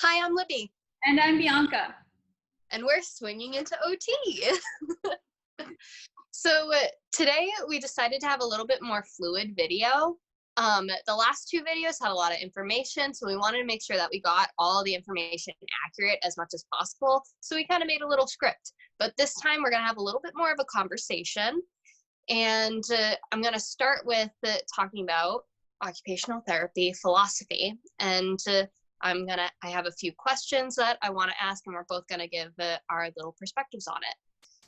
Hi, I'm Libby, And I'm Bianca. and we're swinging into OT. Today we decided to have a little bit more fluid video. The last two videos had a lot of information, so we wanted to make sure that we got all the information accurate as much as possible. So we kind of made a little script. But this time we're going to have a little bit more of a conversation. And I'm going to start with talking about occupational therapy philosophy. And I have a few questions that I want to ask, and we're both going to give our little perspectives on it.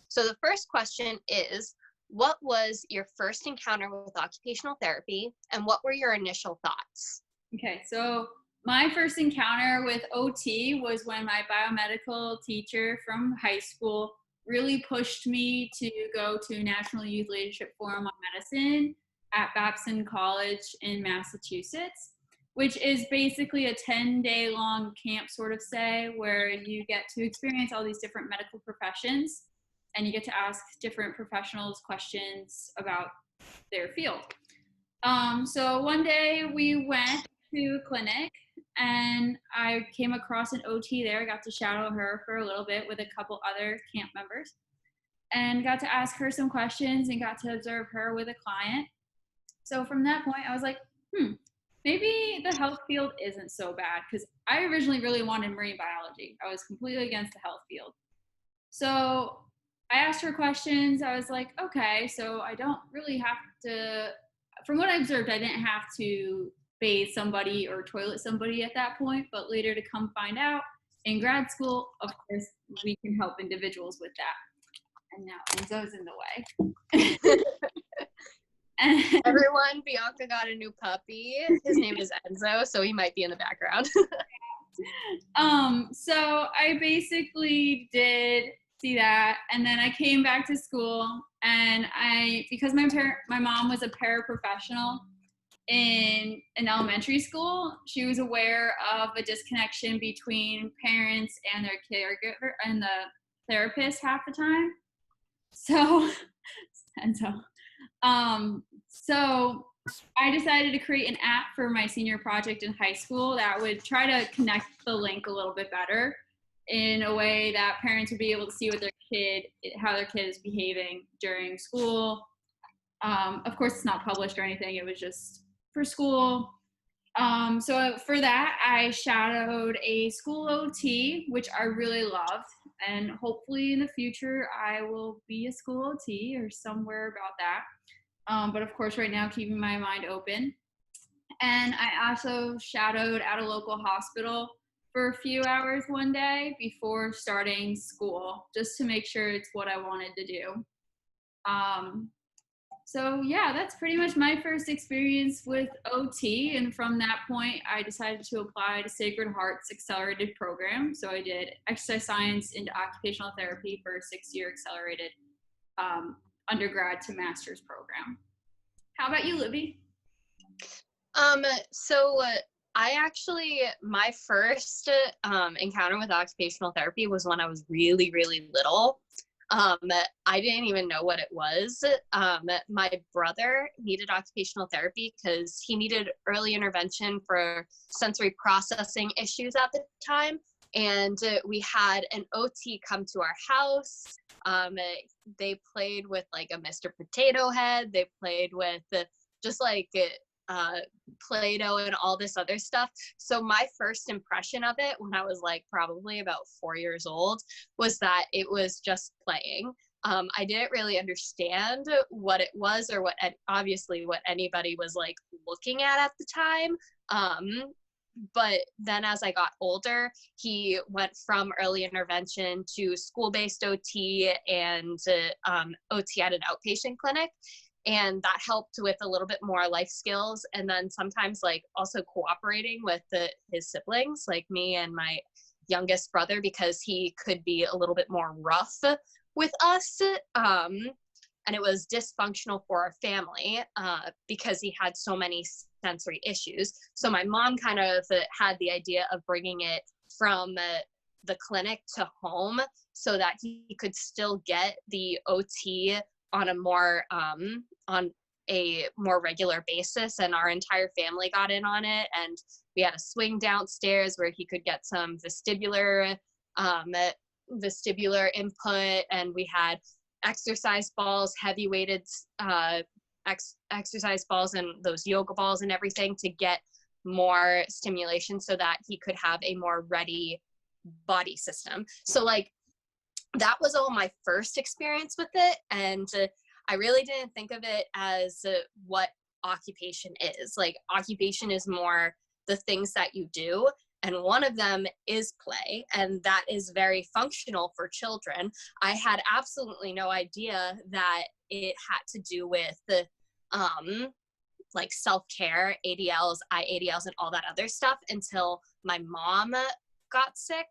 So the first question is, what was your first encounter with occupational therapy, and what were your initial thoughts? Okay, so my first encounter with OT was when my biomedical teacher from high school really pushed me to go to National Youth Leadership Forum on Medicine at Babson College in Massachusetts, which is basically a 10-day long camp sort of say where you get to experience all these different medical professions and you get to ask different professionals questions about their field. So one day we went to a clinic and I came across an OT there. I got to shadow her for a little bit with a couple other camp members and got to ask her some questions and got to observe her with a client. So from that point, I was like, maybe the health field isn't so bad, because I originally really wanted marine biology. I was completely against the health field. So I asked her questions. I was like, okay, so I don't really have to, from what I observed, I didn't have to bathe somebody or toilet somebody at that point, but later to come find out in grad school, of course, we can help individuals with that. And now Enzo's in the way. Everyone, Bianca got a new puppy. His name is Enzo, so he might be in the background. So I basically did see that, and then I came back to school, and because my mom was a paraprofessional in an elementary school, she was aware of a disconnection between parents and their caregiver and the therapist half the time. So I decided to create an app for my senior project in high school that would try to connect the link a little bit better in a way that parents would be able to see how their kid is behaving during school. Of course, it's not published or anything. It was just for school. So for that, I shadowed a school OT, which I really loved. And hopefully in the future, I will be a school OT or somewhere about that. But of course, right now, keeping my mind open. And I also shadowed at a local hospital for a few hours one day before starting school, just to make sure it's what I wanted to do. So yeah, that's pretty much my first experience with OT. And from that point, I decided to apply to Sacred Heart's accelerated program. So I did exercise science into occupational therapy for a 6-year accelerated undergrad to master's program. How about you, Libby? My first encounter with occupational therapy was when I was really, really little. I didn't even know what it was. My brother needed occupational therapy because he needed early intervention for sensory processing issues at the time. And we had an OT come to our house. They played with like a Mr. Potato Head. They played with just like Play-Doh and all this other stuff. So my first impression of it when I was like probably about 4 years old was that it was just playing. I didn't really understand what it was or what anybody was like looking at the time. But then as I got older, he went from early intervention to school-based OT and OT at an outpatient clinic. And that helped with a little bit more life skills. And then sometimes like also cooperating with his siblings, like me and my youngest brother, because he could be a little bit more rough with us. And it was dysfunctional for our family because he had so many sensory issues. So my mom kind of had the idea of bringing it from the clinic to home so that he could still get the OT on a more on a more regular basis, and our entire family got in on it. And we had a swing downstairs where he could get some vestibular input, and we had exercise balls, heavy weighted exercise balls, and those yoga balls and everything to get more stimulation so that he could have a more ready body system. So like that was all my first experience with it, and I really didn't think of it as what occupation is. Like occupation is more the things that you do, and one of them is play, and that is very functional for children. I had absolutely no idea that it had to do with the like self-care, ADLs, IADLs, and all that other stuff until my mom got sick.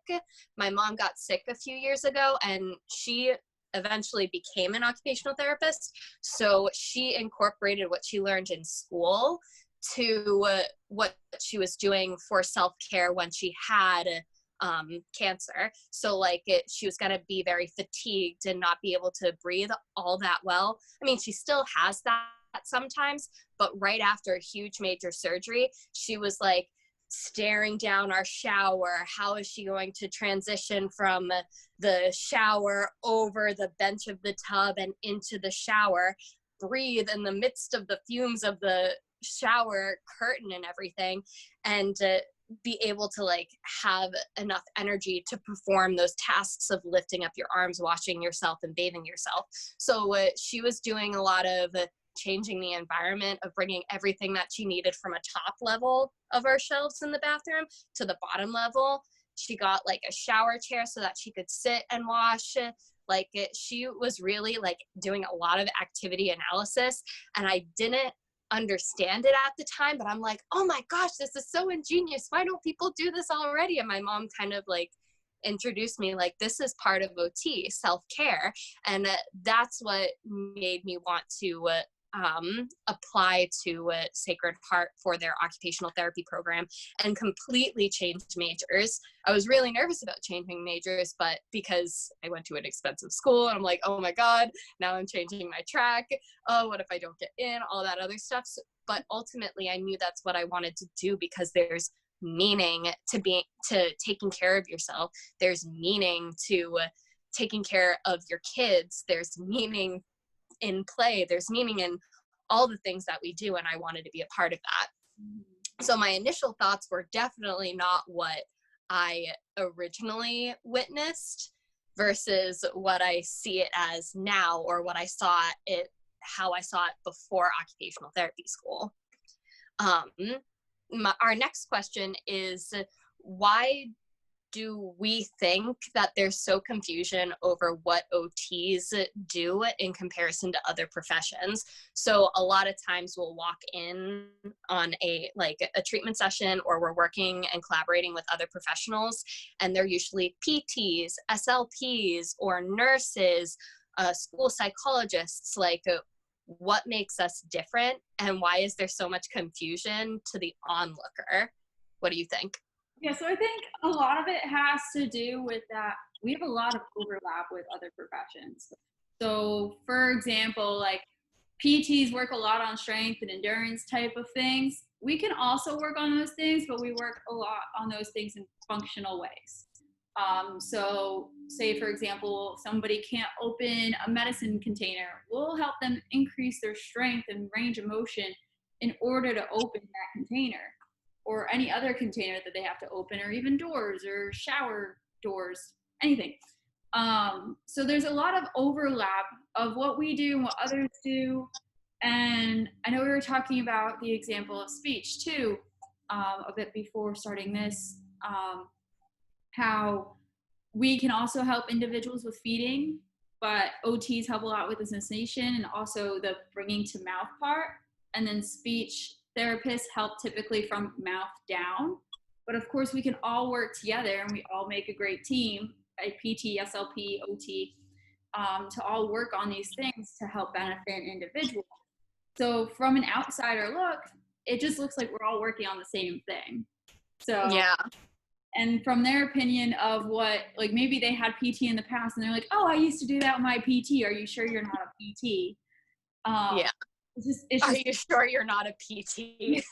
My mom got sick a few years ago, and she eventually became an occupational therapist. So she incorporated what she learned in school to what she was doing for self-care when she had cancer. So like she was going to be very fatigued and not be able to breathe all that well. I mean, she still has that sometimes, but right after a huge major surgery, she was like staring down our shower. How is she going to transition from the shower over the bench of the tub and into the shower, breathe in the midst of the fumes of the shower curtain and everything, and be able to like have enough energy to perform those tasks of lifting up your arms, washing yourself, and bathing yourself. So she was doing a lot of changing the environment, of bringing everything that she needed from a top level of our shelves in the bathroom to the bottom level. She got like a shower chair so that she could sit and wash. Like she was really like doing a lot of activity analysis, and I didn't understand it at the time, but I'm like, oh my gosh, this is so ingenious. Why don't people do this already? And my mom kind of like introduced me like, this is part of OT, self-care. And that's what made me want to apply to Sacred Heart for their occupational therapy program and completely changed majors. I was really nervous about changing majors, but because I went to an expensive school, and I'm like, oh my God, now I'm changing my track. Oh, what if I don't get in? All that other stuff. So, but ultimately I knew that's what I wanted to do, because there's meaning to taking care of yourself. There's meaning to taking care of your kids. There's meaning in play. There's meaning in all the things that we do, and I wanted to be a part of that. So my initial thoughts were definitely not what I originally witnessed versus what I see it as now, or what I saw it, how I saw it before occupational therapy school. Our next question is, why do we think that there's so confusion over what OTs do in comparison to other professions? So a lot of times we'll walk in on a treatment session, or we're working and collaborating with other professionals, and they're usually PTs, SLPs, or nurses, school psychologists. Like, what makes us different, and why is there so much confusion to the onlooker? What do you think? Yeah, so I think a lot of it has to do with that we have a lot of overlap with other professions. So, for example, like PTs work a lot on strength and endurance type of things. We can also work on those things, but we work a lot on those things in functional ways. So say, for example, somebody can't open a medicine container. We'll help them increase their strength and range of motion in order to open that container, or any other container that they have to open, or even doors or shower doors, anything. So there's a lot of overlap of what we do and what others do. And I know we were talking about the example of speech too, a bit before starting this, how we can also help individuals with feeding, but OTs help a lot with the sensation and also the bringing to mouth part. And then speech therapists help typically from mouth down. But of course, we can all work together, and we all make a great team, a PT, SLP, OT, to all work on these things to help benefit an individual. So from an outsider look, it just looks like we're all working on the same thing. So yeah. And from their opinion of what, like maybe they had PT in the past, and they're like, oh, I used to do that with my PT. Are you sure you're not a PT? Yeah. It's Are just you sure you're not a PT?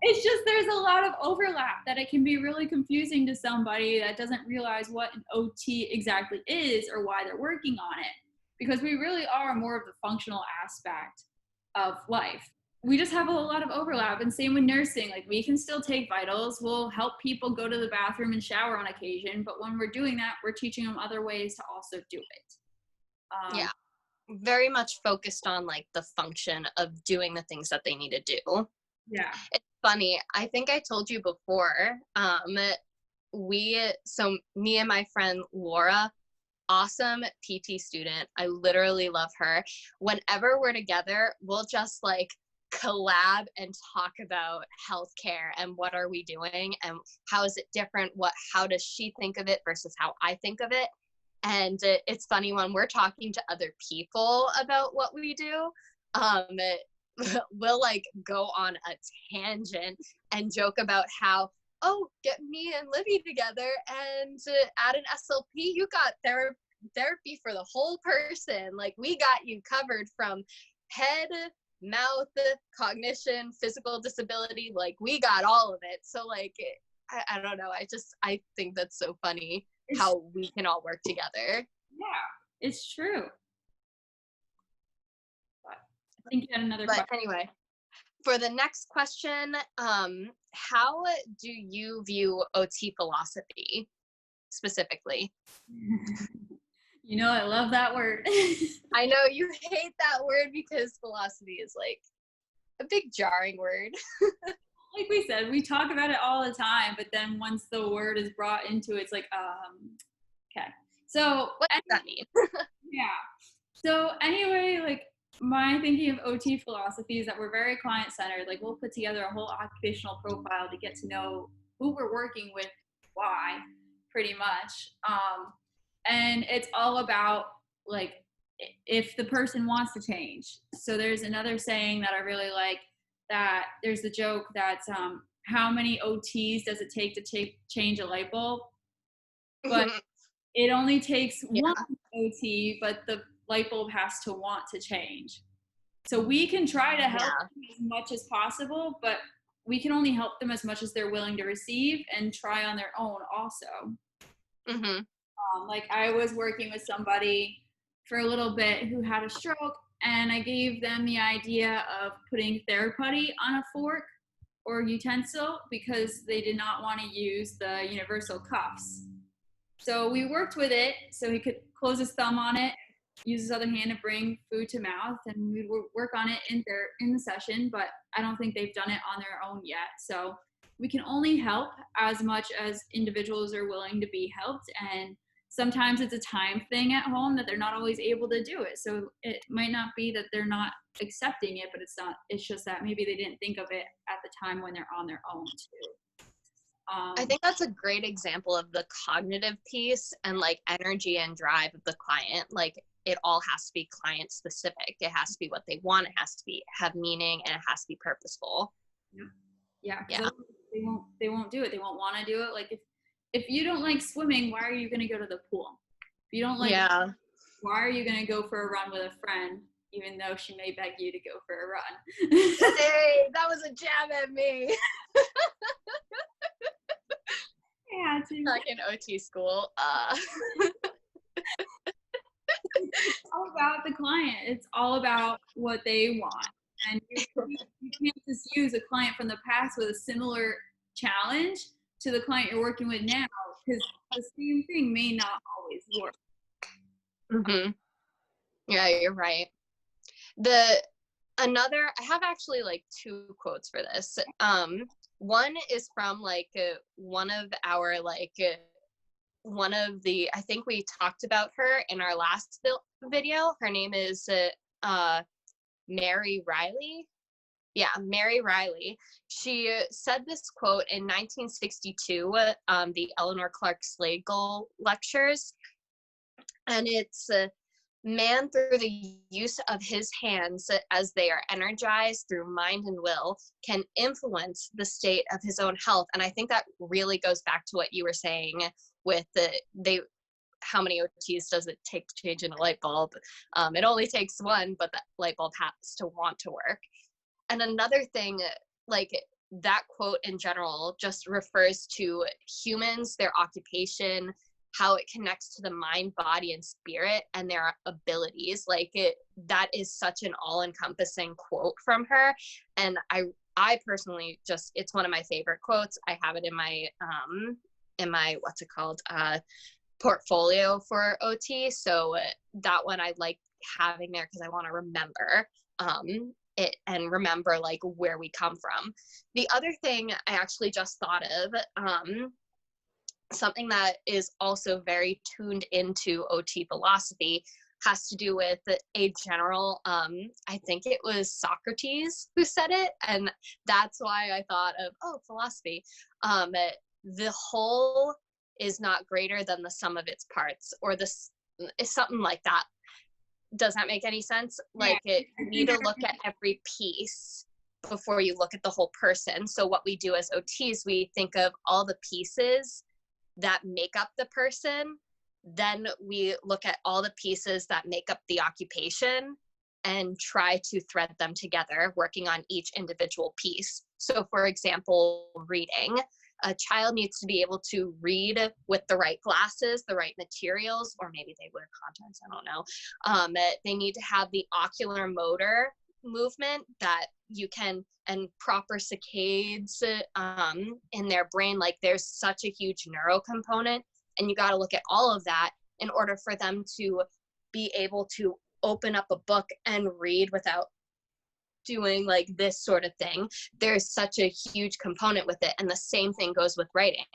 it's just there's a lot of overlap that it can be really confusing to somebody that doesn't realize what an OT exactly is or why they're working on it, because we really are more of the functional aspect of life. We just have a lot of overlap, and same with nursing. Like, we can still take vitals, we'll help people go to the bathroom and shower on occasion, but when we're doing that, we're teaching them other ways to also do it. Yeah, very much focused on like the function of doing the things that they need to do. Yeah. It's funny, I think I told you before, so me and my friend Laura, awesome PT student, I literally love her. Whenever we're together, we'll just like collab and talk about healthcare and what are we doing and how is it different, how does she think of it versus how I think of it. And it's funny when we're talking to other people about what we do, we'll like go on a tangent and joke about how, oh, get me and Libby together and add an SLP, you got therapy for the whole person. Like, we got you covered from head, mouth, cognition, physical disability. Like, we got all of it. So like, I don't know. I think that's so funny how we can all work together. Yeah, it's true. But I think you had another But question. anyway, for the next question, how do you view OT philosophy specifically? You know, I love that word. I know you hate that word because philosophy is like a big jarring word. Like we said, we talk about it all the time, but then once the word is brought into it, it's like, okay. So What does that mean? yeah. So anyway, like, my thinking of OT philosophy is that we're very client-centered. Like, we'll put together a whole occupational profile to get to know who we're working with, why, pretty much. And it's all about, like, if the person wants to change. So there's another saying that I really like, that there's the joke that's how many OTs does it take to change a light bulb? But it only takes one OT, but the light bulb has to want to change. So we can try to help them as much as possible, but we can only help them as much as they're willing to receive and try on their own also. Like, I was working with somebody for a little bit who had a stroke, and I gave them the idea of putting Theraputty on a fork or utensil because they did not want to use the universal cuffs. So we worked with it so he could close his thumb on it, use his other hand to bring food to mouth, and we'd work on it in the session, but I don't think they've done it on their own yet. So we can only help as much as individuals are willing to be helped, and sometimes it's a time thing at home that they're not always able to do it. So it might not be that they're not accepting it, but it's just that maybe they didn't think of it at the time when they're on their own too. I think that's a great example of the cognitive piece and like energy and drive of the client. Like, it all has to be client specific. It has to be what they want. It has to have meaning, and it has to be purposeful. Yeah. They won't do it. They won't want to do it. Like, if you don't like swimming, why are you going to go to the pool? If you don't like, why are you going to go for a run with a friend, even though she may beg you to go for a run? Hey, that was a jab at me. Yeah, Back in OT school. It's all about the client. It's all about what they want. And you can't just use a client from the past with a similar challenge to the client you're working with now, because the same thing may not always work. Yeah, you're right. I have actually like two quotes for this. One is from like one of the, I think we talked about her in our last video. Her name is Mary Riley. Yeah, Mary Riley. She said this quote in 1962, the Eleanor Clark Slagle lectures. And it's, man through the use of his hands as they are energized through mind and will can influence the state of his own health. And I think that really goes back to what you were saying with how many OTs does it take to change in a light bulb? It only takes one, but that light bulb has to want to work. And another thing, like that quote in general just refers to humans, their occupation, how it connects to the mind, body, and spirit, and their abilities. Like that is such an all-encompassing quote from her. And I personally just, it's one of my favorite quotes. I have it in my what's it called, portfolio for OT. So that one I like having there because I want to remember it and remember like where we come from. The other thing I actually just thought of, something that is also very tuned into OT philosophy, has to do with a general, I think it was Socrates who said it, and that's why I thought of, philosophy. The whole is not greater than the sum of its parts, or this is something like that. Does that make any sense? Like you need to look at every piece before you look at the whole person. So what we do as OTs, we think of all the pieces that make up the person. Then we look at all the pieces that make up the occupation and try to thread them together, working on each individual piece. So for example, reading. A child needs to be able to read with the right glasses, the right materials, or maybe they wear contacts, I don't know. They need to have the ocular motor movement that you can, and proper saccades in their brain. Like there's such a huge neuro component, and you got to look at all of that in order for them to be able to open up a book and read without doing like this sort of thing. There's such a huge component with it. And the same thing goes with writing.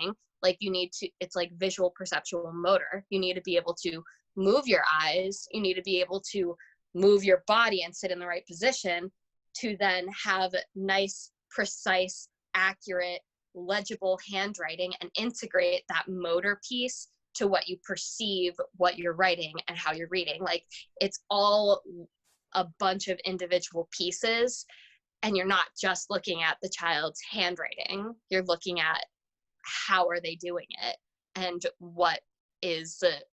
Like you need to, it's like visual, perceptual, motor. You need to be able to move your eyes. You need to be able to move your body and sit in the right position to then have nice, precise, accurate, legible handwriting and integrate that motor piece to what you perceive, what you're writing, and how you're reading. Like it's all a bunch of individual pieces, and you're not just looking at the child's handwriting. You're looking at how are they doing it, and what is it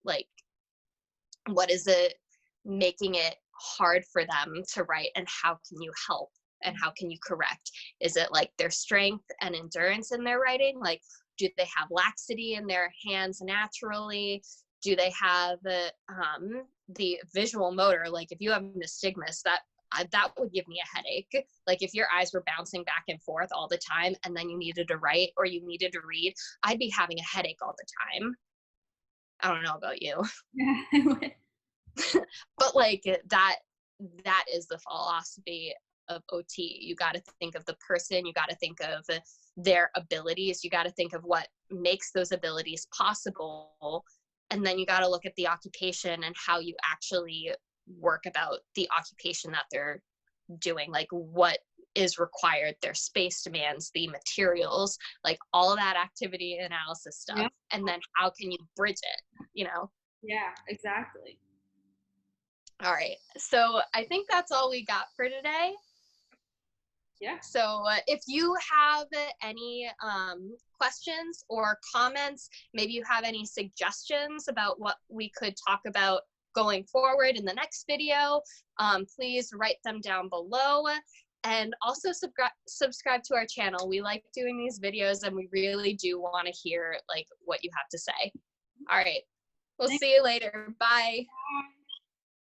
making it hard for them to write, and how can you help, and how can you correct? Is it like their strength and endurance in their writing? Like, do they have laxity in their hands naturally? Do they have the visual motor? Like if you have nystagmus, that would give me a headache. Like if your eyes were bouncing back and forth all the time and then you needed to write or you needed to read, I'd be having a headache all the time. I don't know about you. Yeah, I would. But like that is the philosophy of OT. You got to think of the person, you got to think of their abilities, you got to think of what makes those abilities possible, and then you got to look at the occupation and how you actually work about the occupation that they're doing, like what is required, their space demands, the materials, like all of that activity analysis stuff. Yeah. And then how can you bridge it, you know? Yeah, exactly. All right. So I think that's all we got for today. Yeah. So if you have any questions or comments, maybe you have any suggestions about what we could talk about going forward in the next video, please write them down below. And also subscribe to our channel. We like doing these videos and we really do want to hear like what you have to say. All right. We'll see you later. Bye. Bye.